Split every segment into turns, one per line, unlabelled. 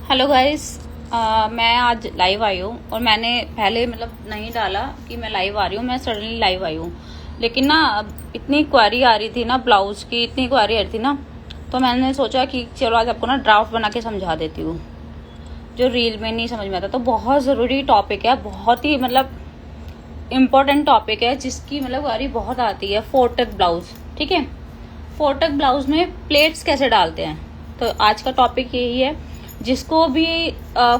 Hello guys. मैं आज live आई हूँ और मैंने पहले नहीं डाला कि मैं लाइव आ रही हूँ। मैं सडनली लाइव आई हूँ, लेकिन ना अब इतनी क्वेरी आ रही थी ना, ब्लाउज की इतनी क्वेरी आ रही थी ना, तो मैंने सोचा कि चलो आज आपको ना ड्राफ्ट बना के समझा देती हूँ, जो रील में नहीं समझ में आता। तो बहुत ज़रूरी टॉपिक है, बहुत ही इम्पोर्टेंट टॉपिक है, जिसकी क्वेरी बहुत आती है। फोर टक ब्लाउज, ठीक है। फोर टक ब्लाउज में प्लेट्स कैसे डालते हैं, तो आज का टॉपिक यही है। जिसको भी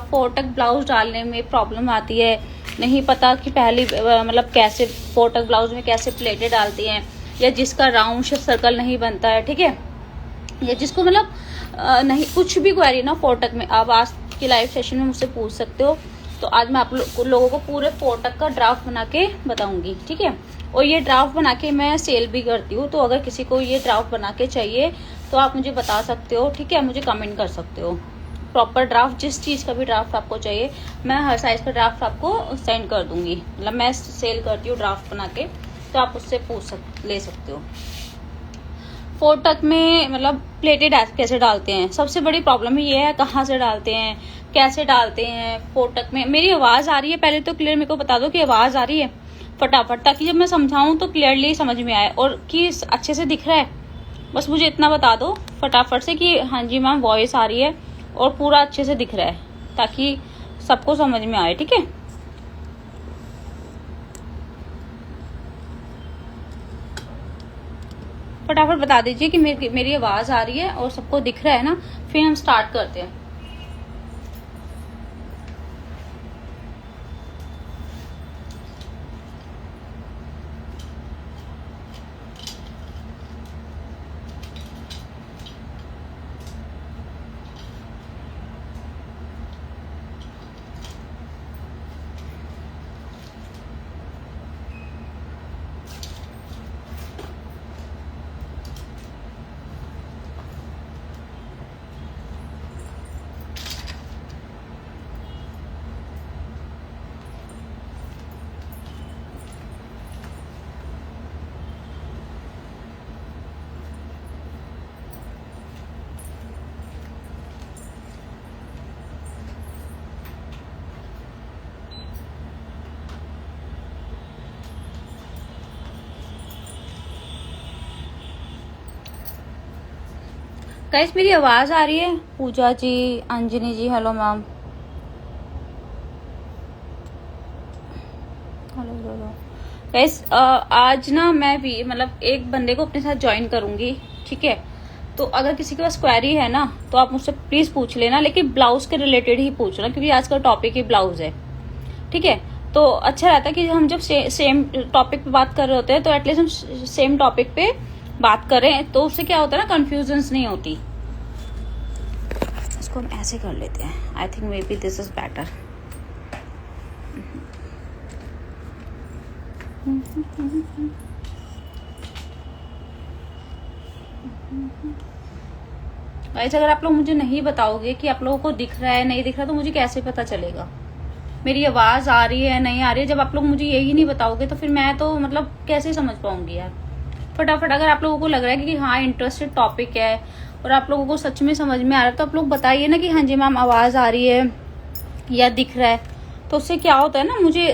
फोर टक ब्लाउज डालने में प्रॉब्लम आती है, नहीं पता कि पहली कैसे फोर टक ब्लाउज में कैसे प्लेटें डालती हैं, या जिसका राउंड शेप सर्कल नहीं बनता है, ठीक है, या जिसको नहीं कुछ भी क्वेरी ना फोर टक में, आप आज की लाइव सेशन में मुझसे पूछ सकते हो। तो आज मैं आप लोगों को पूरे फोर टक का ड्राफ्ट बना के बताऊंगी, ठीक है। और ये ड्राफ्ट बना के मैं सेल भी करती हूँ, तो अगर किसी को ये ड्राफ्ट बना के चाहिए तो आप मुझे बता सकते हो, ठीक है, मुझे कमेंट कर सकते हो। प्रॉपर ड्राफ्ट, जिस चीज़ का भी ड्राफ्ट आपको चाहिए, मैं हर साइज का ड्राफ्ट आपको सेंड कर दूंगी। मैं सेल करती हूँ ड्राफ्ट बना के, तो आप उससे ले सकते हो। फोर टक में प्लेटेड कैसे डालते हैं, सबसे बड़ी प्रॉब्लम ये है, कहाँ से डालते हैं, कैसे डालते हैं फोर टक में। मेरी आवाज़ आ रही है, पहले तो क्लियर मेरे को बता दो कि आवाज़ आ रही है फटाफट, ताकि जब मैं समझाऊं तो क्लियरली समझ में आए और कि अच्छे से दिख रहा है। बस मुझे इतना बता दो फटाफट से कि हाँ जी मैम वॉइस आ रही है और पूरा अच्छे से दिख रहा है, ताकि सबको समझ में आए, ठीक है। फटाफट बता दीजिए कि मेरी आवाज़ आ रही है और सबको दिख रहा है ना, फिर हम स्टार्ट करते हैं। गाइस मेरी आवाज़ आ रही है? Pooja ji, Anjani ji, hello ma'am, hello hello. Guys आज ना मैं भी एक बंदे को अपने साथ ज्वाइन करूंगी, ठीक है। तो अगर किसी के पास क्वेरी है ना, तो आप मुझसे प्लीज पूछ लेना, लेकिन ब्लाउज के रिलेटेड ही पूछना, क्योंकि आज का टॉपिक ही ब्लाउज है, ठीक है। तो अच्छा रहता है कि हम जब सेम टॉपिक पे बात कर रहे होते हैं, तो एटलीस्ट हम सेम टॉपिक पे बात करें, तो उससे क्या होता है ना, कंफ्यूजन्स नहीं होती। इसको हम ऐसे कर लेते हैं, I think may be this is better. Guys अगर आप लोग मुझे नहीं बताओगे कि आप लोगों को दिख रहा है नहीं दिख रहा, तो मुझे कैसे पता चलेगा मेरी आवाज आ रही है नहीं आ रही है। जब आप लोग मुझे यही नहीं बताओगे तो फिर मैं तो कैसे समझ पाऊंगी यार। फटाफट अगर आप लोगों को लग रहा है कि हाँ इंटरेस्टेड टॉपिक है और आप लोगों को सच में समझ में आ रहा है, तो आप लोग बताइए ना कि हाँ जी मैम आवाज आ रही है या दिख रहा है। तो उससे क्या होता है ना, मुझे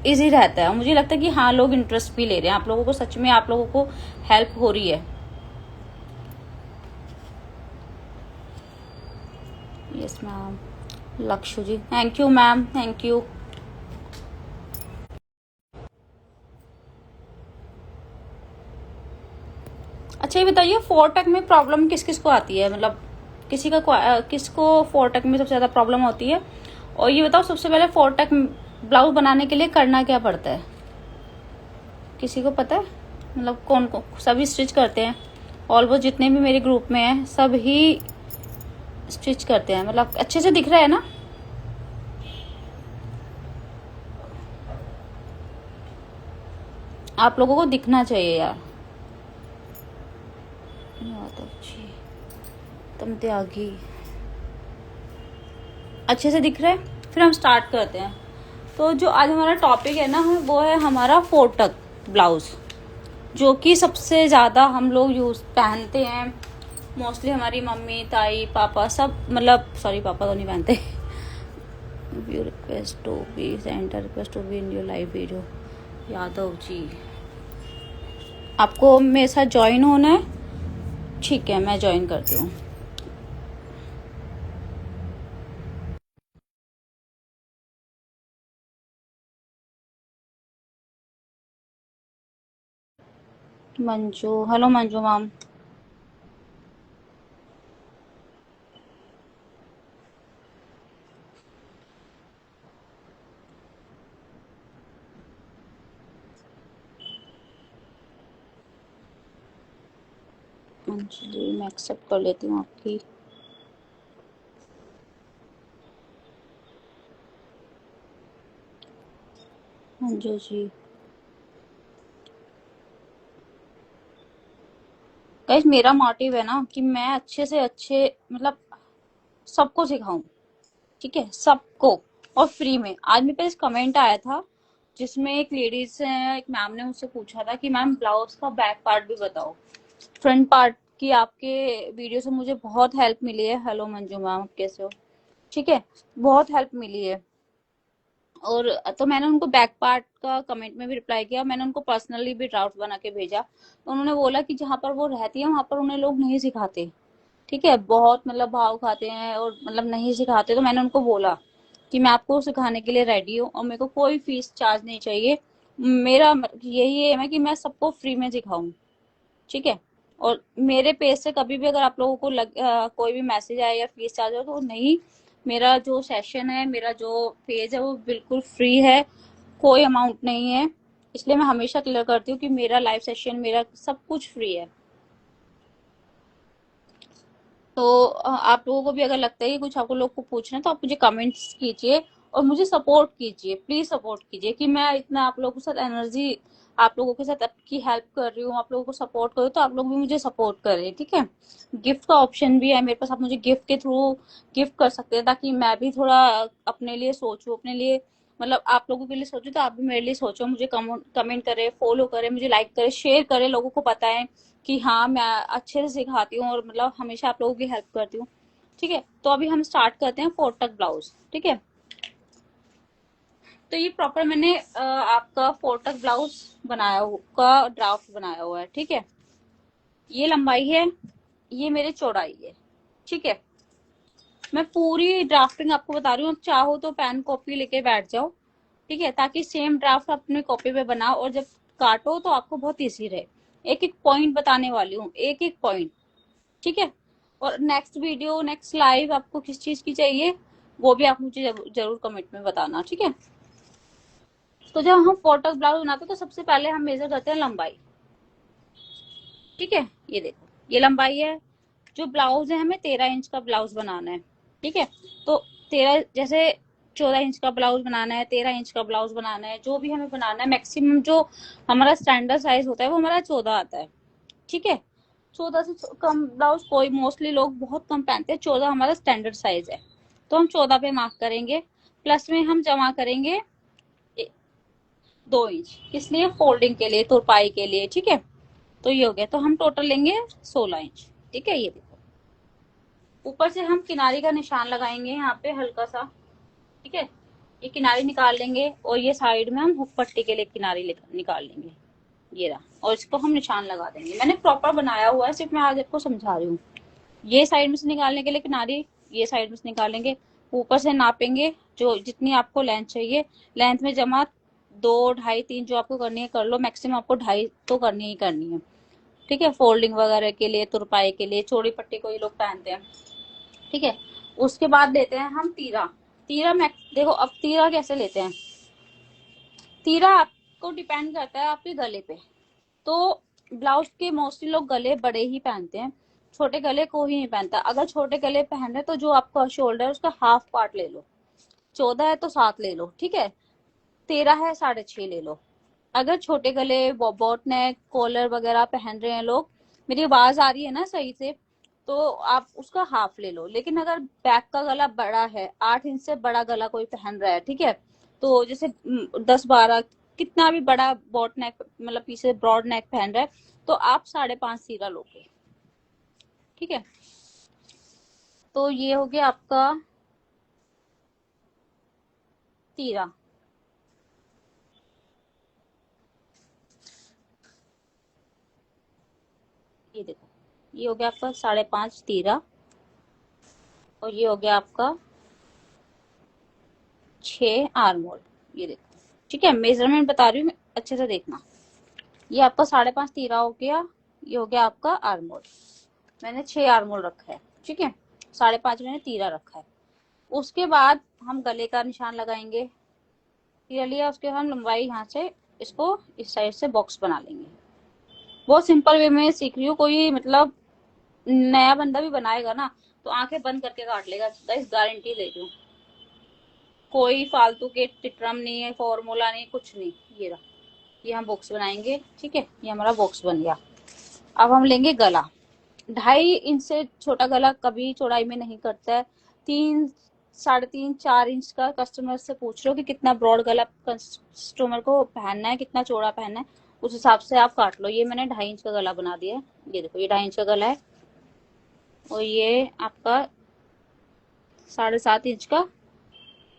इजी रहता है, मुझे लगता है कि हाँ लोग इंटरेस्ट भी ले रहे हैं, आप लोगों को सच में आप लोगों को हेल्प हो रही है। Yes ma'am, Lakshu ji, thank you ma'am, thank you. अच्छा ये बताइए, फोर टक में प्रॉब्लम किस किस को आती है, किसको फोर टक में सबसे ज्यादा प्रॉब्लम होती है। और ये बताओ सबसे पहले फोर टक ब्लाउज बनाने के लिए करना क्या पड़ता है, किसी को पता है? कौन को सभी स्टिच करते हैं, ऑलमोस्ट जितने भी मेरे ग्रुप में हैं सब ही स्टिच करते हैं। अच्छे से दिख रहा है ना? आप लोगों को दिखना चाहिए यार। अच्छी तुम त्यागी, अच्छे से दिख रहा है। फिर हम स्टार्ट करते हैं। तो जो आज हमारा टॉपिक है ना, वो है हमारा फोर टक ब्लाउज, जो कि सबसे ज़्यादा हम लोग पहनते हैं मोस्टली हमारी मम्मी ताई पापा सब, मतलब सॉरी पापा तो नहीं पहनते। View request to be centre request to be in your live video. Yadav ji, आपको मेरे साथ ज्वाइन होना है? ठीक है, मैं ज्वाइन करती हूँ। Manju, hello Manju ma'am. अंजलि, मैं एक्सेप्ट कर लेती हूँ आपकी। मंजू जी, गाइस मेरा मोटिव है ना कि मैं अच्छे से अच्छे, मतलब सबको सिखाऊं, ठीक है, सबको, और फ्री में। आज मेरे पास कमेंट आया था जिसमें एक लेडीज से, एक मैम ने मुझसे पूछा था कि मैम ब्लाउज का बैक पार्ट भी बताओ, फ्रंट पार्ट की। आपके वीडियो से मुझे बहुत हेल्प मिली है। हेलो मंजू मैम, कैसे हो? ठीक है, बहुत हेल्प मिली है। और तो मैंने उनको बैक पार्ट का कमेंट में भी रिप्लाई किया, मैंने उनको पर्सनली भी ड्राफ्ट बना के भेजा। तो उन्होंने बोला कि जहाँ पर वो रहती है वहां पर उन्हें लोग नहीं सिखाते, ठीक है, बहुत मतलब भाव खाते हैं और मतलब नहीं सिखाते। तो मैंने उनको बोला कि मैं आपको सिखाने के लिए रेडी हूँ और मेरे को कोई फीस चार्ज नहीं चाहिए। मेरा यही एम है कि मैं सबको फ्री में सिखाऊं, ठीक है। और मेरे पेज से कभी भी अगर आप लोगों को कोई भी मैसेज आए या फीस चार्ज हो तो नहीं, मेरा जो सेशन है, मेरा जो पेज है वो बिल्कुल फ्री है, कोई अमाउंट नहीं है। इसलिए मैं हमेशा क्लियर करती हूँ कि मेरा लाइव सेशन, मेरा सब कुछ फ्री है। तो आप लोगों को भी अगर लगता है कि कुछ आपको लोग को पूछना है तो आप मुझे कमेंट्स कीजिए और मुझे सपोर्ट कीजिए, प्लीज सपोर्ट कीजिए कि मैं इतना आप लोगों के साथ एनर्जी, आप लोगों के साथ आपकी हेल्प कर रही हूँ, आप लोगों को सपोर्ट करूँ, तो आप लोग भी मुझे सपोर्ट करें, ठीक है। गिफ्ट का ऑप्शन भी है मेरे पास, आप मुझे गिफ्ट के थ्रू गिफ्ट कर सकते हैं ताकि मैं भी थोड़ा अपने लिए सोचूं, अपने लिए, मतलब आप लोगों के लिए सोचूं, तो आप भी मेरे लिए सोचो, मुझे कमेंट करें, फॉलो करें, मुझे लाइक करें, शेयर करें, लोगों को बताएं कि हाँ मैं अच्छे से सिखाती हूँ और मतलब हमेशा आप लोगों की हेल्प करती हूँ, ठीक है। तो अभी हम स्टार्ट करते हैं फोर ब्लाउज, ठीक है। तो ये प्रॉपर मैंने आपका फोर ब्लाउज बनाया हुआ, ड्राफ्ट बनाया हुआ है, ठीक है। ये लंबाई है, ये मेरे चौड़ाई है, ठीक है। मैं पूरी ड्राफ्टिंग आपको बता रही हूँ, आप चाहो तो पेन कॉपी लेके बैठ जाओ, ठीक है, ताकि सेम ड्राफ्ट अपने कॉपी पे बनाओ और जब काटो तो आपको बहुत इजी रहे। एक एक पॉइंट बताने वाली हूँ, एक एक पॉइंट, ठीक है। और नेक्स्ट वीडियो, नेक्स्ट लाइव आपको किस चीज की चाहिए वो भी आप मुझे जरूर कमेंट में बताना, ठीक है। तो जब हम फोटो ब्लाउज बनाते हैं तो सबसे पहले हम मेजर करते हैं लंबाई, ठीक है। ये देखो, ये लंबाई है। जो ब्लाउज है, हमें 13 इंच का ब्लाउज बनाना है, ठीक है। तो 13, जैसे 14 इंच का ब्लाउज बनाना है, 13 इंच का ब्लाउज बनाना है, जो भी हमें बनाना है, मैक्सिमम जो हमारा स्टैंडर्ड साइज होता है वो हमारा 14 आता है, ठीक है। 14 से कम ब्लाउज कोई, मोस्टली लोग बहुत कम पहनते हैं, 14 हमारा स्टैंडर्ड साइज है। तो हम 14 पे मार्क करेंगे, प्लस में हम जमा करेंगे 2 इंच, किस लिए? फोल्डिंग के लिए, तुरपाई के लिए, ठीक है। तो ये हो गया, तो हम टोटल लेंगे 16 इंच, ठीक है। ये देखो, ऊपर से हम किनारी का निशान लगाएंगे यहाँ पे हल्का सा, ठीक है। ये किनारी निकाल लेंगे और ये साइड में हम हुक पट्टी के लिए किनारी निकाल लेंगे, ये रहा। और इसको हम निशान लगा देंगे, मैंने प्रॉपर बनाया हुआ है, सिर्फ मैं आज आपको समझा रही हूँ। ये साइड में से निकालने के लिए किनारी, ये साइड में से निकालेंगे, ऊपर से नापेंगे जो जितनी आपको लेंथ चाहिए, लेंथ में जमा 2, 2.5, 3 जो आपको करनी है कर लो, मैक्सिमम आपको 2.5 तो करनी ही करनी है, ठीक है। फोल्डिंग वगैरह के लिए, तुरपाई के लिए, चौड़ी पट्टी को ये लोग पहनते हैं, ठीक है। उसके बाद लेते हैं हम तीरा। तीरा मैक्स, देखो अब तीरा कैसे लेते हैं, तीरा आपको डिपेंड करता है आपके गले पे। तो ब्लाउज के मोस्टली लोग गले बड़े ही पहनते हैं, छोटे गले को ही नहीं पहनता। अगर छोटे गले पहन रहे तो जो आपका शोल्डर है उसका हाफ पार्ट ले लो, 14 है तो 7 ले लो, ठीक है। 13 है 6.5 ले लो। अगर छोटे गले, बॉट नेक, कॉलर वगैरह पहन रहे हैं लोग, मेरी आवाज आ रही है ना सही से, तो आप उसका हाफ ले लो। लेकिन अगर बैक का गला बड़ा है, 8 इंच से बड़ा गला कोई पहन रहा है, ठीक है, तो जैसे 10, 12, कितना भी बड़ा बॉट नेक, मतलब पीछे ब्रॉड नेक पहन रहा है, तो आप 5.5 सीरा लोगे, ठीक है, तो ये हो गया आपका तीरा। ये देखो, ये हो गया आपका 5.5 तीरा, और ये हो गया आपका 6 आर्म होल। ये देखो, ठीक है, मेजरमेंट बता रही हूँ मैं, अच्छे से देखना। ये आपका 5.5 तीरा हो गया, ये हो गया आपका आर्म होल। मैंने 6 आर्म होल रखा है, ठीक है, 5.5 मैंने तीरा रखा है। उसके बाद हम गले का निशान लगाएंगे। तीरा लिया, उसके बाद हम लंबाई यहाँ से इसको इस साइड से बॉक्स बना लेंगे। बहुत सिंपल वे में सीख रही हूँ, कोई मतलब नया बंदा भी बनाएगा ना तो आंखें बंद करके काट लेगा, गाइस गारंटी दे रही हूँ। कोई फालतू के टिट्रम नहीं है, फॉर्मूला नहीं, कुछ नहीं। ये रहा, ये हम बॉक्स बनाएंगे, ठीक है, ये हमारा बॉक्स बन गया। अब हम लेंगे गला। 2.5 इंच से छोटा गला कभी चौड़ाई में नहीं करता है। 3, 3.5, 4 इंच का कस्टमर से पूछ लो कि कितना ब्रॉड गला कस्टमर को पहनना है, कितना चौड़ा पहनना है, उस हिसाब से आप काट लो। ये मैंने 2.5 इंच का गला बना दिया है। ये देखो, ये 2.5 इंच का गला है, और ये आपका 7.5 इंच का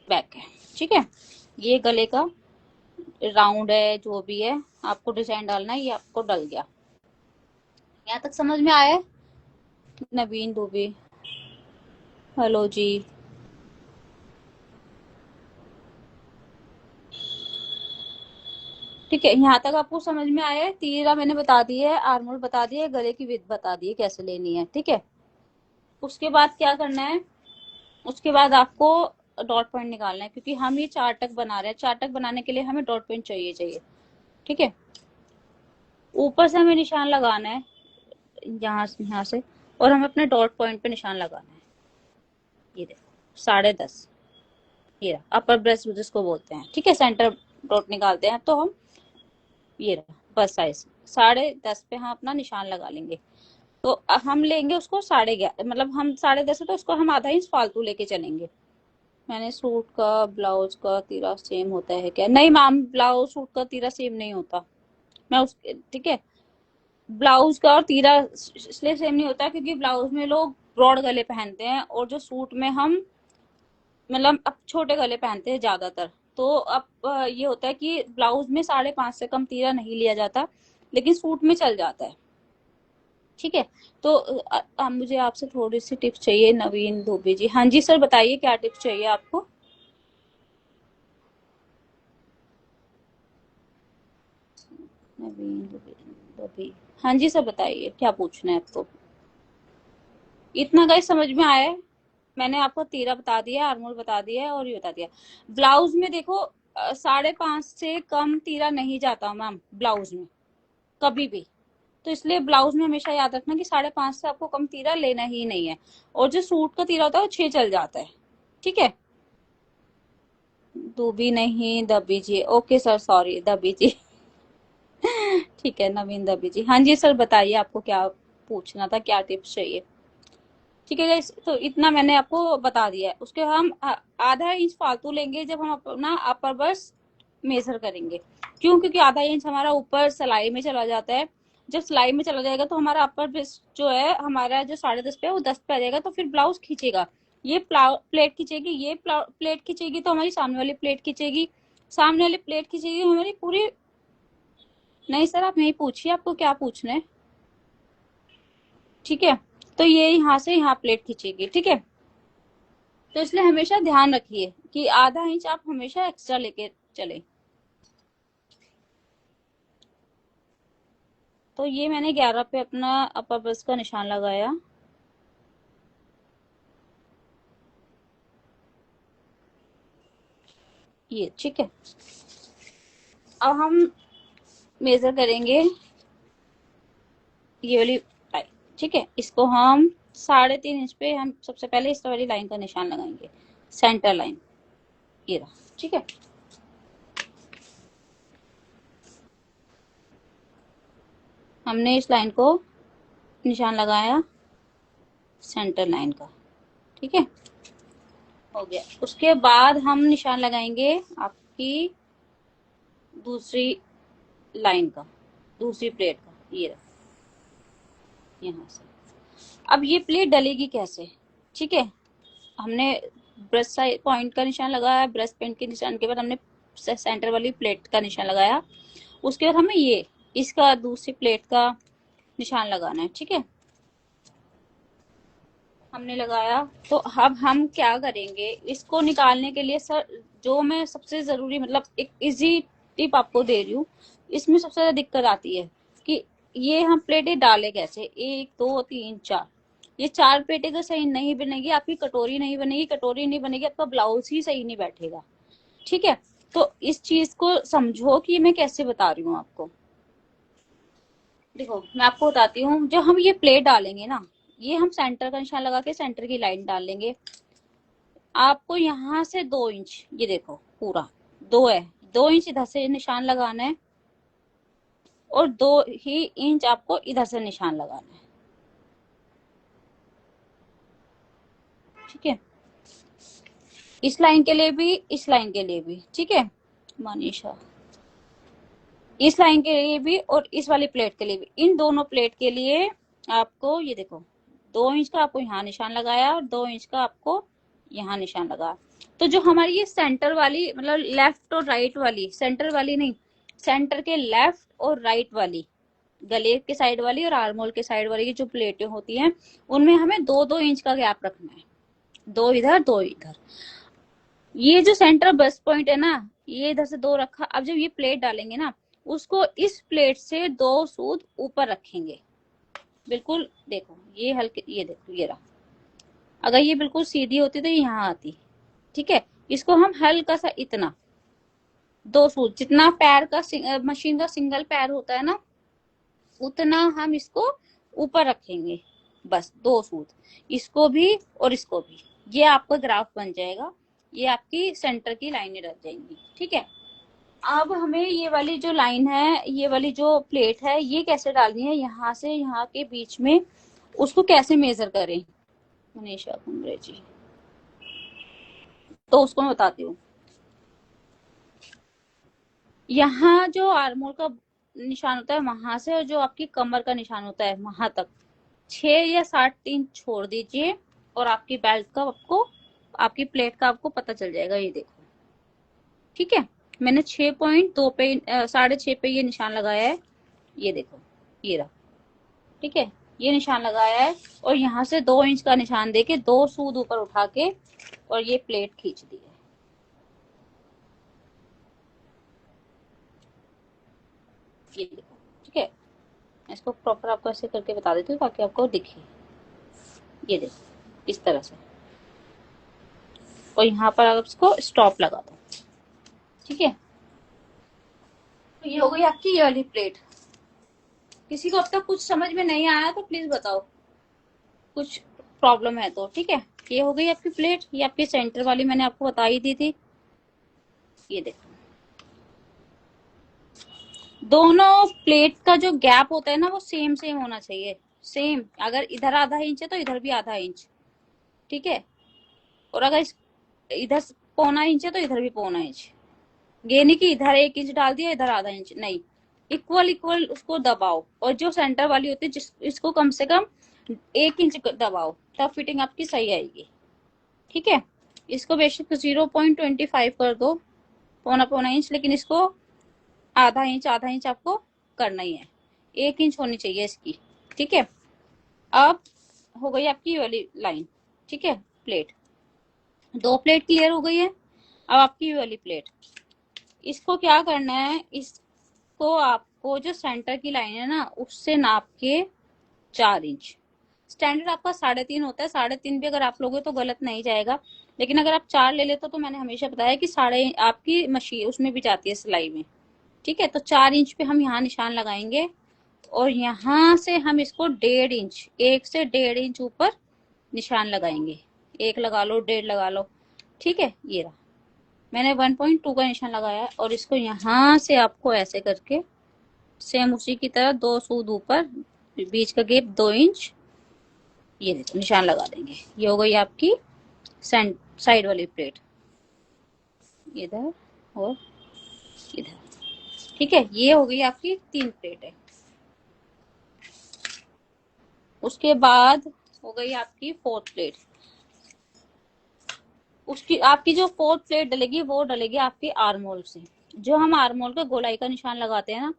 बैक है, ठीक है। ये गले का राउंड है, जो भी है आपको डिजाइन डालना है, ये आपको डल गया। यहाँ तक समझ में आया है? नवीन दुबे, हेलो जी। ठीक है, यहाँ तक आपको समझ में आया है? तीरा मैंने बता दिया है, आर्मोल बता दिया है, गले की विड्थ बता दी है कैसे लेनी है, ठीक है। उसके बाद क्या करना है, उसके बाद आपको डॉट पॉइंट निकालना है, क्योंकि हम ये 4 टक बना रहे हैं। 4 टक बनाने के लिए हमें डॉट पॉइंट चाहिए, ठीक है। ऊपर से हमें निशान लगाना है, यहाँ से, और हमें अपने डॉट पॉइंट पे निशान लगाना है। ये देखो, 10.5, ये रहा अपर ब्रेस्ट जिसको बोलते हैं, ठीक है। सेंटर डॉट निकालते हैं तो हम, ये रहा बस साइज 10.5 पे हम अपना निशान लगा लेंगे। तो हम लेंगे उसको 11.5, मतलब हम 10.5 है तो उसको हम आधा इंच फालतू लेके चलेंगे। मैंने सूट का ब्लाउज का तीरा सेम होता है क्या? नहीं मैम, ब्लाउज सूट का तीरा सेम नहीं होता। मैं उस, ठीक है, ब्लाउज का और तीरा इसलिए सेम नहीं होता क्योंकि ब्लाउज में लोग ब्रॉड गले पहनते हैं, और जो सूट में हम मतलब अब छोटे गले पहनते हैं ज्यादातर। तो अब ये होता है कि ब्लाउज में 5.5 से कम तीरा नहीं लिया जाता, लेकिन सूट में चल जाता है, ठीक है। तो मुझे आपसे थोड़ी सी टिप्स चाहिए, नवीन धोबी जी। हाँ जी सर, बताइए क्या टिप्स चाहिए आपको? नवीन धोबी, हाँ जी सर, बताइए क्या पूछना है आपको? इतना गाइस समझ में आया है? मैंने आपको तीरा बता दिया, आर्मोल बता दिया है, और ये बता दिया। ब्लाउज में देखो 5.5 से कम तीरा नहीं जाता मैम ब्लाउज में, कभी भी। तो इसलिए ब्लाउज में हमेशा याद रखना कि 5.5 से आपको कम तीरा लेना ही नहीं है। और जो सूट का तीरा होता है वो 6 चल जाता है, ठीक है। दूबी नहीं, दबी जी, ओके सर, सॉरी दबी जी। ठीक है, नवीन दबी जी। हाँ जी सर, बताइए आपको क्या पूछना था, क्या टिप्स चाहिए? ठीक है guys, तो इतना मैंने आपको बता दिया है। उसके हम आधा इंच फालतू लेंगे जब हम अपना अपर बस मेजर करेंगे। क्यों? क्योंकि आधा इंच हमारा ऊपर सिलाई में चला जाता है। जब सिलाई में चला जाएगा तो हमारा अपर बेस्ट जो है, हमारा जो 10.5 पे है वो 10 पे आ जाएगा, तो फिर ब्लाउज खींचेगा। ये प्लेट खींचेगी, ये प्लेट खींचेगी तो हमारी सामने वाली प्लेट खींचेगी, सामने वाली प्लेट खींचेगी हमारी पूरी। नहीं सर, आप यही पूछिए, आपको क्या पूछना है, ठीक है। तो ये यहाँ से यहाँ प्लेट खींचेगी, ठीक है। तो इसलिए हमेशा ध्यान रखिए कि आधा इंच आप हमेशा एक्स्ट्रा लेके चले। तो ये मैंने 11 पे अपना अपर बस का निशान लगाया। ये ठीक है। अब हम मेजर करेंगे ये वाली लाइन, ठीक है। इसको हम 3.5 इंच पे हम सबसे पहले इस वाली लाइन का निशान लगाएंगे, सेंटर लाइन, ये रहा, ठीक है। हमने इस लाइन को निशान लगाया सेंटर लाइन का, ठीक है, हो गया। उसके बाद हम निशान लगाएंगे आपकी दूसरी लाइन का, दूसरी प्लेट का, ये रहा, यहाँ से। अब ये प्लेट डलेगी कैसे, ठीक है। हमने ब्रश साइड पॉइंट का निशान लगाया, ब्रश पेंट के निशान के बाद हमने सेंटर वाली प्लेट का निशान लगाया, उसके बाद हमें ये इसका दूसरी प्लेट का निशान लगाना है, ठीक है। हमने लगाया, तो अब हम क्या करेंगे, इसको निकालने के लिए सर जो मैं सबसे जरूरी मतलब एक इजी टिप आपको दे रही हूँ, इसमें सबसे ज्यादा दिक्कत आती है कि ये हम प्लेटें डाले कैसे, 1 2 3 4, ये 4 प्लेटें अगर सही नहीं बनेगी, आपकी कटोरी नहीं बनेगी, कटोरी नहीं बनेगी, आपका ब्लाउज ही सही नहीं बैठेगा, ठीक है। तो इस चीज को समझो कि मैं कैसे बता रही हूँ आपको। देखो मैं आपको बताती हूँ, जब हम ये प्लेट डालेंगे ना, ये हम सेंटर का निशान लगा के सेंटर की लाइन डाल लेंगे। आपको यहाँ से 2 इंच, ये देखो पूरा 2 है, 2 इंच इधर से निशान लगाना है और 2 ही इंच आपको इधर से निशान लगाना है, ठीक है। इस लाइन के लिए भी, इस लाइन के लिए भी, ठीक है मनीषा, इस लाइन के लिए भी और इस वाली प्लेट के लिए भी, इन दोनों प्लेट के लिए आपको ये देखो 2 इंच का आपको यहाँ निशान लगाया और 2 इंच का आपको यहाँ निशान लगाया। तो जो हमारी ये सेंटर वाली मतलब लेफ्ट और राइट वाली, सेंटर वाली नहीं, सेंटर के लेफ्ट और राइट वाली, गले के साइड वाली और आर्मोल के साइड वाली की जो प्लेटें होती हैं, उनमें हमें 2-2 इंच का गैप रखना है, 2 इधर 2 इधर। ये जो सेंटर बस पॉइंट है ना, ये इधर से 2 रखा, अब जब ये प्लेट डालेंगे ना, उसको इस प्लेट से 2 सूद ऊपर रखेंगे, बिल्कुल देखो ये हल्के, ये देखो ये रहा, अगर ये बिल्कुल सीधी होती तो यहाँ आती, ठीक है। इसको हम हल्का सा इतना 2 सूद, जितना पैर का मशीन का सिंगल पैर होता है ना, उतना हम इसको ऊपर रखेंगे, बस 2 सूद, इसको भी और इसको भी, ये आपका ग्राफ बन जाएगा, ये आपकी सेंटर की लाइनें रह जाएंगी, ठीक है। अब हमें ये वाली जो लाइन है, ये वाली जो प्लेट है, ये कैसे डालनी है, यहाँ से यहाँ के बीच में, उसको कैसे मेजर करें मनीषा कुंबरे जी, तो उसको मैं बताती हूँ। यहाँ जो आर्मोल का निशान होता है वहां से, और जो आपकी कमर का निशान होता है वहां तक 6 या 7 इंच छोड़ दीजिए, और आपकी बेल्ट का आपको, आपकी प्लेट का आपको पता चल जाएगा, ये देखो, ठीक है। मैंने 6.2 पे 6.5 पे ये निशान लगाया है, ये देखो ये रहा, ठीक है, ये निशान लगाया है, और यहाँ से 2 इंच का निशान देके 2 सूद ऊपर उठा के और ये प्लेट खींच दी है, ये देखो, ठीक है। इसको प्रॉपर आपको ऐसे करके बता देती हूँ ताकि आपको दिखे, ये देखो इस तरह से, और यहाँ पर आप इसको स्टॉप लगा दो, ठीक है। तो ये हो गई आपकी ये वाली प्लेट। किसी को अब तक कुछ समझ में नहीं आया तो प्लीज बताओ, कुछ प्रॉब्लम है तो, ठीक है। ये हो गई आपकी प्लेट, ये आपकी सेंटर वाली मैंने आपको बता ही दी थी, ये देखो दोनों प्लेट का जो गैप होता है ना, वो सेम सेम होना चाहिए, सेम, अगर इधर आधा इंच है तो इधर भी आधा इंच, ठीक है। और अगर इधर 1.25 इंच है तो इधर भी 1.25 इंच, ये नहीं कि इधर 1 इंच डाल दिया इधर आधा इंच, नहीं, इक्वल इक्वल उसको दबाओ, और जो सेंटर वाली होती है जिस इसको कम से कम 1 इंच दबाओ, तब फिटिंग आपकी सही आएगी, ठीक है। इसको बेशक 0.25 कर दो, 1.25 इंच, लेकिन इसको आधा इंच आपको करना ही है, 1 इंच होनी चाहिए इसकी, ठीक है। अब हो गई आपकी वाली लाइन, ठीक है, प्लेट, 2 प्लेट क्लियर हो गई है। अब आपकी वाली प्लेट, इसको क्या करना है, इसको आपको जो सेंटर की लाइन है ना, उससे नाप के 4 इंच, स्टैंडर्ड आपका 3.5 होता है, 3.5 भी अगर आप लोगे तो गलत नहीं जाएगा, लेकिन अगर आप 4 ले लेते तो मैंने हमेशा बताया कि साढ़े आपकी मशीन उसमें भी जाती है सिलाई में, ठीक है। तो 4 इंच पे हम यहाँ निशान लगाएंगे, और यहाँ से हम इसको 1.5 इंच, 1 से 1.5 इंच ऊपर निशान लगाएंगे, 1 लगा लो, 1.5 लगा लो, ठीक है। ये रहा, मैंने 1.2 का निशान लगाया, और इसको यहाँ से आपको ऐसे करके सेम उसी की तरह 2 सूद ऊपर, बीच का गैप 2 इंच, ये देखो निशान लगा देंगे। ये हो गई आपकी साइड वाली प्लेट, इधर और इधर, ठीक है। ये हो गई आपकी 3 प्लेट है। उसके बाद हो गई आपकी फोर्थ प्लेट। उसकी आपकी जो फोर्थ प्लेट डलेगी वो डलेगी आपकी आर्मोल से। जो हम आर्मोल का गोलाई का निशान लगाते हैं ना,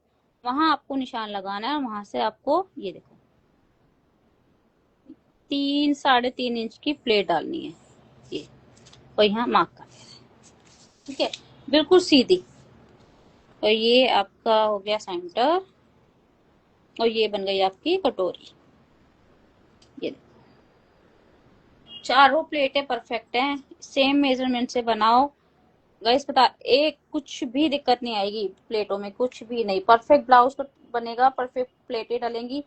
वहां आपको निशान लगाना है और वहां से आपको ये देखो 3-3.5 इंच की प्लेट डालनी है, ये और यहाँ मार्क कर देना है, ठीक है, बिल्कुल सीधी। और ये आपका हो गया सेंटर, और ये बन गई आपकी कटोरी। ये चारों प्लेटें परफेक्ट हैं, सेम मेजरमेंट से बनाओ गाइस। पता एक कुछ भी दिक्कत नहीं आएगी प्लेटों में, कुछ भी नहीं, परफेक्ट ब्लाउज बनेगा, परफेक्ट प्लेटें डलेंगी।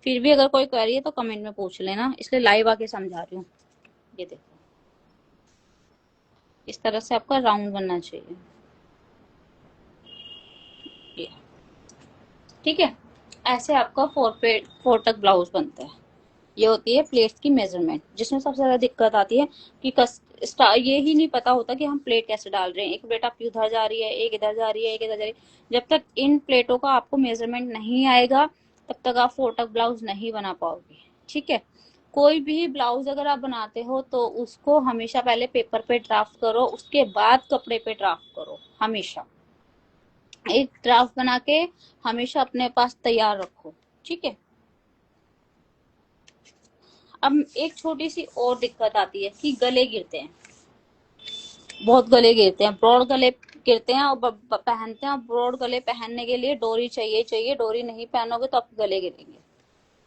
फिर भी अगर कोई क्वेरी है तो कमेंट में पूछ लेना, इसलिए लाइव आके समझा रही हूँ। ये देखो इस तरह से आपका राउंड बनना चाहिए, ये ठीक है। ऐसे आपका फोर तक ब्लाउज बनता है। ये होती है प्लेट्स की मेजरमेंट, जिसमें सबसे ज्यादा दिक्कत आती है कि ये ही नहीं पता होता कि हम प्लेट कैसे डाल रहे हैं। एक प्लेट आपकी उधर जा रही है, एक इधर जा रही है, एक इधर जा रही है। जब तक इन प्लेटों का आपको मेजरमेंट नहीं आएगा तब तक आप फोर तक ब्लाउज नहीं बना पाओगे, ठीक है। कोई भी ब्लाउज अगर आप बनाते हो तो उसको हमेशा पहले पेपर पे ड्राफ्ट करो, उसके बाद कपड़े पे ड्राफ्ट करो। हमेशा एक ड्राफ्ट बना के हमेशा अपने पास तैयार रखो, ठीक है। अब एक छोटी सी और दिक्कत आती है कि गले गिरते हैं, बहुत गले गिरते हैं, ब्रॉड गले गिरते हैं और पहनते हैं। ब्रॉड गले पहनने के लिए डोरी चाहिए चाहिए, डोरी नहीं पहनोगे तो आपके गले गिरेंगे।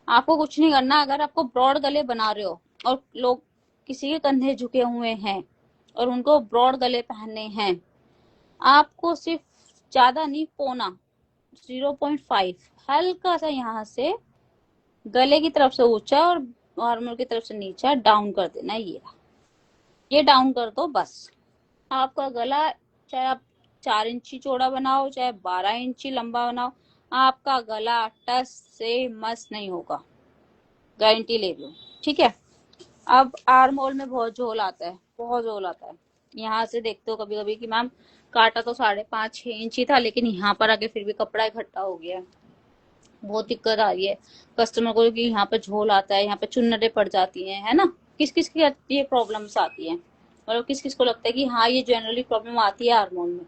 आपको कुछ नहीं करना, अगर आपको ब्रॉड गले बना रहे हो और लोग किसी के कंधे झुके हुए हैं और उनको ब्रॉड गले पहनने हैं, आपको सिर्फ ज्यादा नहीं, पौना 0.5 हल्का सा यहाँ से गले की तरफ से ऊंचा और नॉर्मल की तरफ से नीचा डाउन कर देना है। ये डाउन कर दो बस। आपका गला चाहे आप 4 इंची चौड़ा बनाओ चाहे 12 इंची लंबा बनाओ, आपका गला टस से मस नहीं होगा, गारंटी ले लो, ठीक है। अब आर्म होल में बहुत झोल आता है, बहुत झोल आता है। यहाँ से देखते हो कभी कभी कि मैम काटा तो 5.5-6 इंची था, लेकिन यहाँ पर आके फिर भी कपड़ा इकट्ठा हो गया है, बहुत दिक्कत आ रही है कस्टमर को कि यहाँ पे झोल आता है, यहाँ पे चुन्नटें पड़ जाती हैं, है ना। किस किस की ये प्रॉब्लम्स आती है, मतलब किस किस को लगता है कि हाँ ये जनरली प्रॉब्लम आती है हार्मोन में।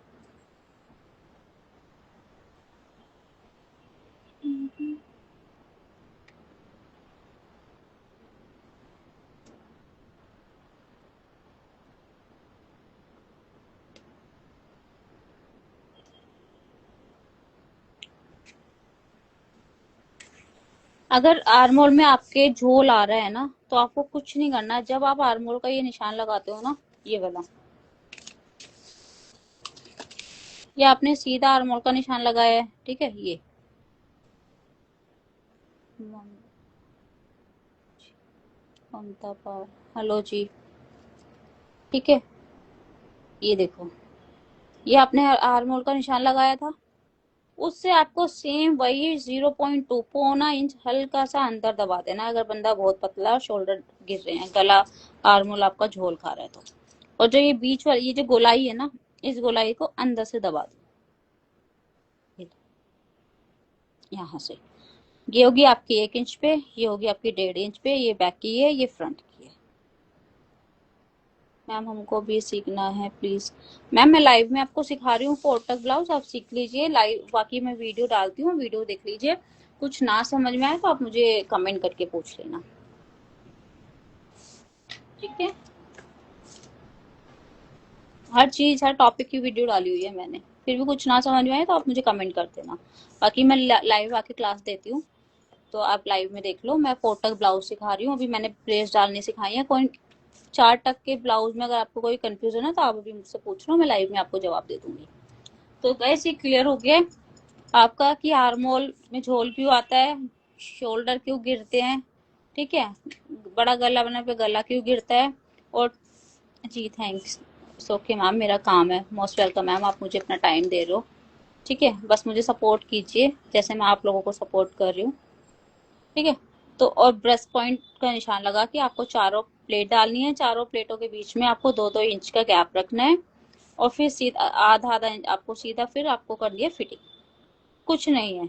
अगर आर्मोल में आपके झोल आ रहा है ना तो आपको कुछ नहीं करना। जब आप आर्मोल का ये निशान लगाते हो ना, ये वाला, ये आपने सीधा आर्मोल का निशान लगाया है, ठीक है। ये ममता पाल, हेलो जी, ठीक है। ये देखो ये आपने आर्मोल का निशान लगाया था, उससे आपको सेम वही 0.2 पौना इंच हल्का सा अंदर दबा देना है। अगर बंदा बहुत पतला शोल्डर गिर रहे हैं, गला आर्मोल आपका झोल खा रहा है तो। और जो ये बीच वाली ये जो गोलाई है ना, इस गोलाई को अंदर से दबा दो, यहाँ से। ये होगी आपकी 1 इंच पे, ये होगी आपकी 1.5 इंच पे, ये बैक की है, ये फ्रंट की है। मैम हमको भी सीखना है प्लीज। मैम मैं लाइव में आपको सिखा रही हूँ फोर तक ब्लाउज, आप सीख लीजिए लाइव, बाकी मैं वीडियो डालती हूँ, वीडियो देख लीजिए। कुछ ना समझ में आए तो आप मुझे कमेंट करके पूछ लेना, ठीक है। हर चीज हर टॉपिक की वीडियो डाली हुई है मैंने, फिर भी कुछ ना समझ में आए तो आप मुझे कमेंट कर देना। बाकी मैं लाइव आके क्लास देती हूँ, तो आप लाइव में देख लो। मैं फोर तक ब्लाउज सिखा रही हूँ, अभी मैंने प्लेस डालने सिखाई है। कोई 4 तक के ब्लाउज में अगर आपको कोई कंफ्यूजन है तो आप अभी मुझसे पूछ लो, मैं लाइव में आपको जवाब दे दूंगी। तो गैस ये क्लियर हो गया आपका कि आर्मोल में झोल क्यों आता है, शोल्डर क्यों गिरते हैं, ठीक है, बड़ा गला बनने पे गला क्यों गिरता है। और जी थैंक्स, ओके मैम, मेरा काम है, मोस्ट वेलकम मैम, आप मुझे अपना टाइम दे रहे हो, ठीक है। बस मुझे सपोर्ट कीजिए जैसे मैं आप लोगों को सपोर्ट कर रही हूँ, ठीक है। तो और ब्रेस्ट पॉइंट का निशान लगा के आपको चारों प्लेट डालनी है, चारों प्लेटों के बीच में आपको 2-2 इंच का गैप रखना है, और फिर सीधा आधा इंच आपको सीधा फिर आपको कर दिया फिटिंग, कुछ नहीं है,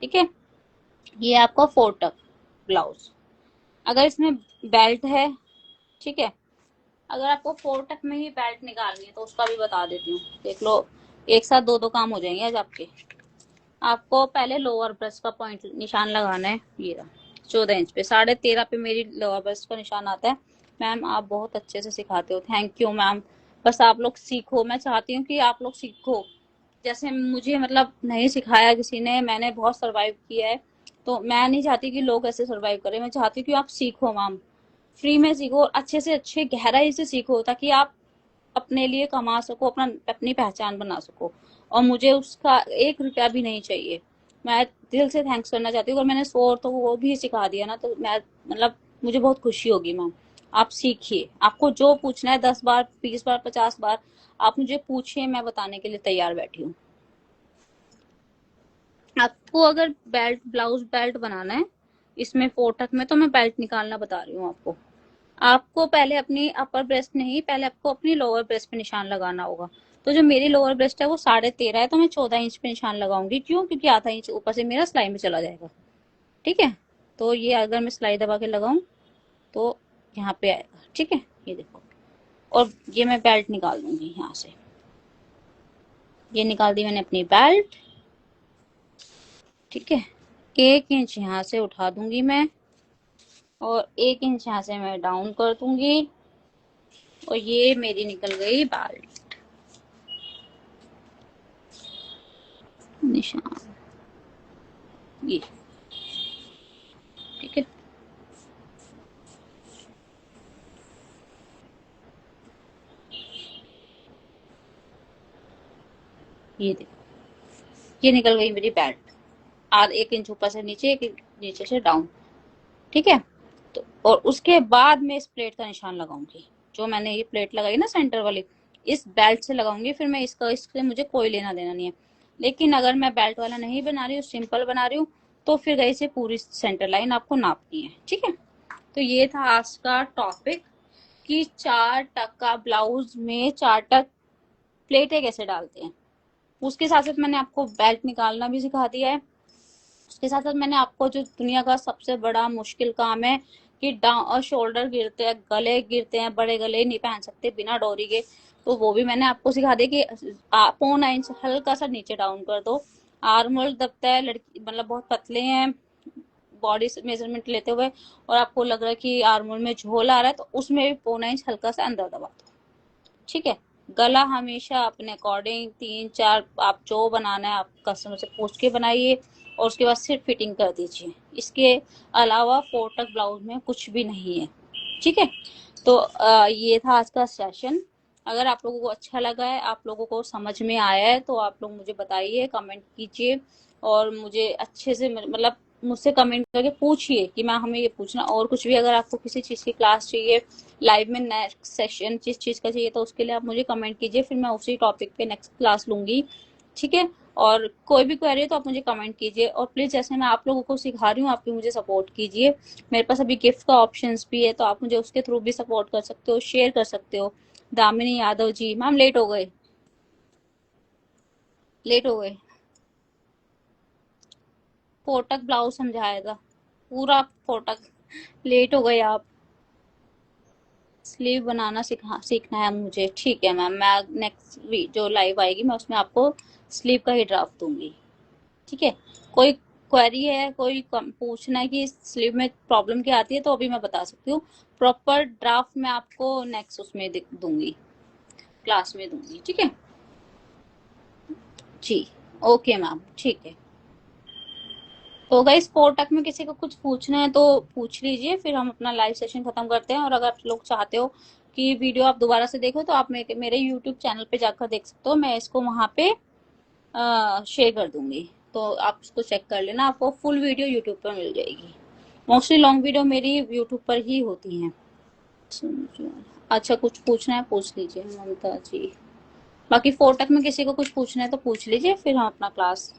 ठीक है। ये आपका फोर तक ब्लाउज। अगर इसमें बेल्ट है, ठीक है, अगर आपको 4 टक में ही बेल्ट निकालनी है तो उसका भी बता देती हूँ, देख लो। एक साथ दो दो काम हो जाएंगे आज आपके। आपको पहले लोअर ब्रेस्ट का पॉइंट निशान लगाना है, ये रहा 14 इंच पे, 13.5 पे मेरी लोअर ब्रेस्ट का निशान आता है। मैम आप बहुत अच्छे से सिखाते हो, थैंक यू मैम। बस आप लोग सीखो, मैं चाहती हूँ कि आप लोग सीखो, जैसे मुझे मतलब नहीं सिखाया किसी ने, मैंने बहुत सर्वाइव किया है, तो मैं नहीं चाहती कि लोग ऐसे सर्वाइव करें। मैं चाहती हूँ कि आप सीखो मैम, फ्री में सीखो, अच्छे से अच्छे गहराई से सीखो, ताकि आप अपने लिए कमा सको, अपना अपनी पहचान बना सको। और मुझे उसका 1 रुपया भी नहीं चाहिए। मैं दिल से थैंक्स करना चाहती हूँ। अगर मैंने 100 तो वो भी सिखा दिया ना, तो मैं मतलब मुझे बहुत खुशी होगी मैम। आप सीखिए, आपको जो पूछना है 10 बार 20 बार 50 बार आप मुझे पूछिए, मैं बताने के लिए तैयार बैठी हूँ। आपको अगर बेल्ट, ब्लाउज बेल्ट बनाना है इसमें 4 टक में, तो मैं बेल्ट निकालना बता रही हूँ आपको। आपको पहले अपनी अपर ब्रेस्ट नहीं, पहले आपको अपनी लोअर ब्रेस्ट पे निशान लगाना होगा। तो जो मेरी लोअर ब्रेस्ट है वो 13.5 है, तो मैं 14 इंच पे निशान लगाऊंगी। क्यों? क्योंकि आधा इंच ऊपर से मेरा सिलाई में चला जाएगा, ठीक है। तो ये अगर मैं सिलाई दबा के लगाऊं तो यहाँ पे आएगा, ठीक है, ये देखो। और ये मैं बेल्ट निकाल दूंगी यहाँ से, ये निकाल दी मैंने अपनी बेल्ट, ठीक है। 1 इंच यहाँ से उठा दूंगी मैं, और 1 इंच यहाँ से मैं डाउन कर दूंगी, और ये मेरी निकल गई बेल्ट निशान, ये, ठीक है। ये देखो, ये निकल गई मेरी बेल्ट, आध 1 इंच ऊपर से नीचे, 1 इंच नीचे से डाउन, ठीक है। तो और उसके बाद मैं इस प्लेट का निशान लगाऊंगी, जो मैंने ये प्लेट लगाई ना सेंटर वाली, इस बेल्ट से लगाऊंगी। फिर मैं इसका, इससे मुझे कोई लेना देना नहीं है। लेकिन अगर मैं बेल्ट वाला नहीं बना रही हूँ, सिंपल बना रही हूँ, तो फिर गई से पूरी सेंटर लाइन आपको नापनी है, ठीक है। तो ये था आज का टॉपिक कि 4 टक का ब्लाउज में 4 टक प्लेटें कैसे डालते हैं। उसके साथ साथ मैंने आपको बेल्ट निकालना भी सिखा दिया है। उसके साथ साथ मैंने आपको जो दुनिया का सबसे बड़ा मुश्किल काम है कि डाउन और शोल्डर गिरते हैं, गले गिरते हैं, बड़े गले नहीं पहन सकते बिना डोरी के, तो वो भी मैंने आपको सिखा दिया कि 0.25 इंच हल्का सा नीचे डाउन कर दो। आर्म होल दबता है, लड़की मतलब बहुत पतले हैं, बॉडी मेजरमेंट लेते हुए, और आपको लग रहा है कि आर्म होल में झोल आ रहा है, तो उसमें भी 0.25 इंच हल्का सा अंदर दबा दो, ठीक है। गला हमेशा अपने अकॉर्डिंग 3 4 आप जो बनाना है आप कस्टमर से पूछ के बनाइए, और उसके बाद सिर्फ फिटिंग कर दीजिए। इसके अलावा 4 टक ब्लाउज में कुछ भी नहीं है, ठीक है। तो ये था आज का सेशन। अगर आप लोगों को अच्छा लगा है, आप लोगों को समझ में आया है, तो आप लोग मुझे बताइए, कमेंट कीजिए, और मुझे अच्छे से मतलब मुझसे कमेंट करके पूछिए कि मैं, हमें ये पूछना। और कुछ भी अगर आपको किसी चीज़ की क्लास चाहिए लाइव में, नेक्स्ट सेशन जिस चीज़ का चाहिए, तो उसके लिए आप मुझे कमेंट कीजिए, फिर मैं उसी टॉपिक पे नेक्स्ट क्लास लूंगी, ठीक है। और कोई भी क्वेरी है तो आप मुझे कमेंट कीजिए, और प्लीज़ जैसे मैं आप लोगों को सिखा रही हूँ, आप भी मुझे सपोर्ट कीजिए। मेरे पास अभी गिफ्ट का ऑप्शन भी है, तो आप मुझे उसके थ्रू भी सपोर्ट कर सकते हो, शेयर कर सकते हो। दामिनी यादव जी, मैम लेट हो गए, लेट हो गए। फोटक ब्लाउज समझाया था, पूरा फोटक, लेट हो गए आप। स्लीव बनाना सीखना है मुझे, ठीक है मैम। मैं नेक्स्ट वीक जो लाइव आएगी मैं उसमें आपको स्लीव का ही ड्राफ्ट दूंगी, ठीक है। कोई क्वेरी है, कोई पूछना है कि स्लीव में प्रॉब्लम क्या आती है, तो अभी मैं बता सकती हूँ। प्रॉपर ड्राफ्ट मैं आपको नेक्स्ट उसमें दूंगी, क्लास में दूंगी, ठीक है जी। ओके मैम, ठीक है। तो गाइस 4 टक में किसी को कुछ पूछना है तो पूछ लीजिए, फिर हम अपना लाइव सेशन खत्म करते हैं। और अगर आप लोग चाहते हो कि वीडियो आप दोबारा से देखो, तो आप मेरे यूट्यूब चैनल पे जाकर देख सकते हो, मैं इसको वहाँ पे शेयर कर दूंगी, तो आप उसको चेक कर लेना, आपको फुल वीडियो यूट्यूब पर मिल जाएगी। मोस्टली लॉन्ग वीडियो मेरी यूट्यूब पर ही होती हैं। अच्छा, कुछ पूछना है पूछ लीजिए ममता जी। बाकी 4 टक में किसी को कुछ पूछना है तो पूछ लीजिए, फिर हम अपना क्लास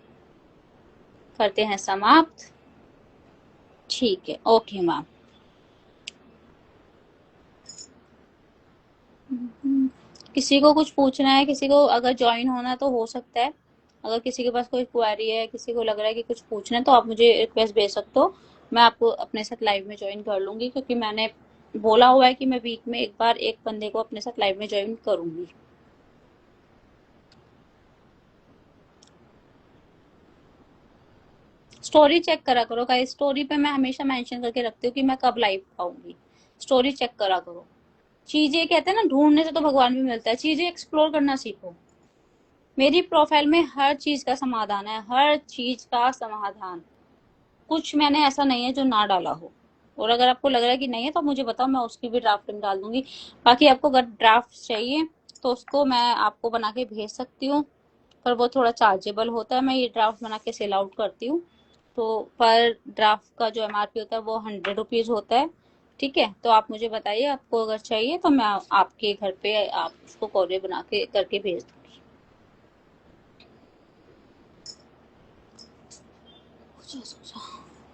करते हैं समाप्त, ठीक है। Okay ma'am. किसी को कुछ पूछना है, किसी को अगर ज्वाइन होना तो हो सकता है। अगर किसी के पास कोई क्वेरी है, किसी को लग रहा है कि कुछ पूछना है, तो आप मुझे रिक्वेस्ट भेज सकते हो, मैं आपको अपने साथ लाइव में ज्वाइन कर लूंगी, क्योंकि मैंने बोला हुआ है कि मैं वीक में एक बार एक बंदे को अपने साथ लाइव में ज्वाइन करूंगी। स्टोरी चेक करा करो गाइस, स्टोरी पे मैं हमेशा मेंशन करके रखती हूँ कि मैं कब लाइव आऊंगी। स्टोरी चेक करा करो। चीजें कहते हैं ना, ढूंढने से तो भगवान भी मिलता है, चीजें एक्सप्लोर करना सीखो। मेरी प्रोफाइल में हर चीज का समाधान है, हर चीज का समाधान। कुछ मैंने ऐसा नहीं है जो ना डाला हो। और अगर आपको लग रहा है कि नहीं है तो मुझे बताओ, मैं उसकी भी ड्राफ्टिंग डाल दूंगी। बाकी आपको अगर ड्राफ्ट चाहिए तो उसको मैं आपको बना के भेज सकती हूँ, पर वो थोड़ा चार्जेबल होता है। मैं ये ड्राफ्ट बना के सेल आउट करती हूँ, तो पर ड्राफ्ट का जो एमआरपी होता है वो 100 रुपीज होता है। ठीक है, तो आप मुझे बताइए, आपको अगर चाहिए तो मैं आपके घर पे आप उसको कोरियर बना के करके भेज दूंगी।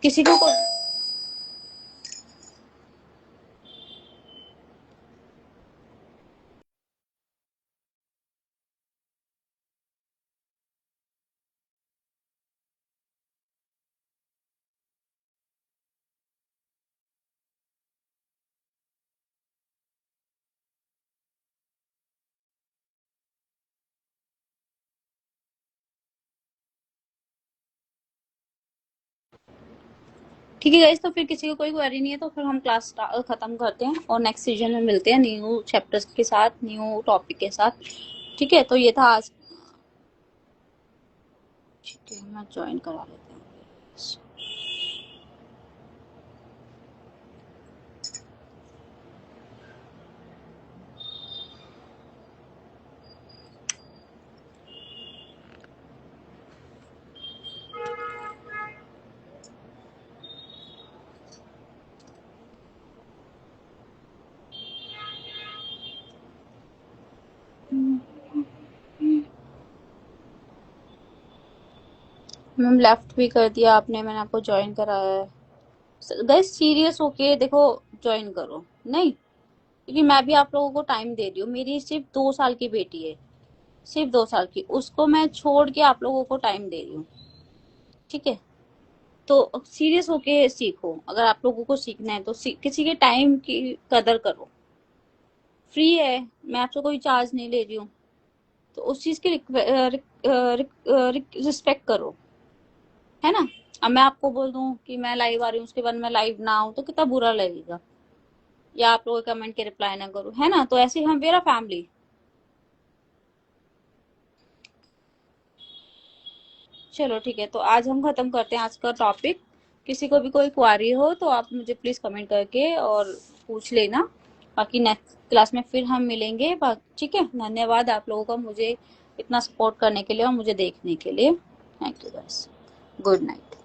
किसी को ठीक है गाइस, तो फिर किसी को कोई क्वेरी नहीं है तो फिर हम क्लास खत्म करते हैं और नेक्स्ट सीजन में मिलते हैं न्यू चैप्टर्स के साथ, न्यू टॉपिक के साथ। ठीक है, तो ये था आज। ठीक है, मैं ज्वाइन करा लेती हूँ। मैम लेफ्ट भी कर दिया आपने, मैंने आपको ज्वाइन कराया है। गाइस सीरियस होके देखो, ज्वाइन करो। नहीं, क्योंकि मैं भी आप लोगों को टाइम दे रही हूँ। मेरी सिर्फ 2 साल की बेटी है, सिर्फ 2 साल की, उसको मैं छोड़ के आप लोगों को टाइम दे रही हूँ। ठीक है, तो सीरियस होके सीखो। अगर आप लोगों को सीखना है तो किसी के टाइम की कदर करो। फ्री है, मैं आपसे कोई चार्ज नहीं ले रही हूँ, तो उस चीज की रिस्पेक्ट करो, है ना। अब मैं आपको बोल दूं कि मैं लाइव आ रही हूँ, उसके बाद मैं लाइव ना आऊँ तो कितना बुरा लगेगा, या आप लोगों के कमेंट के रिप्लाई ना करूँ, है ना। तो ऐसे हम मेरा फैमिली। चलो ठीक है, तो आज हम खत्म करते हैं आज का टॉपिक। किसी को भी कोई क्वारी हो तो आप मुझे प्लीज कमेंट करके और पूछ लेना। बाकी नेक्स्ट क्लास में फिर हम मिलेंगे। ठीक है, धन्यवाद आप लोगों का मुझे इतना सपोर्ट करने के लिए और मुझे देखने के लिए। Thank you guys, good night.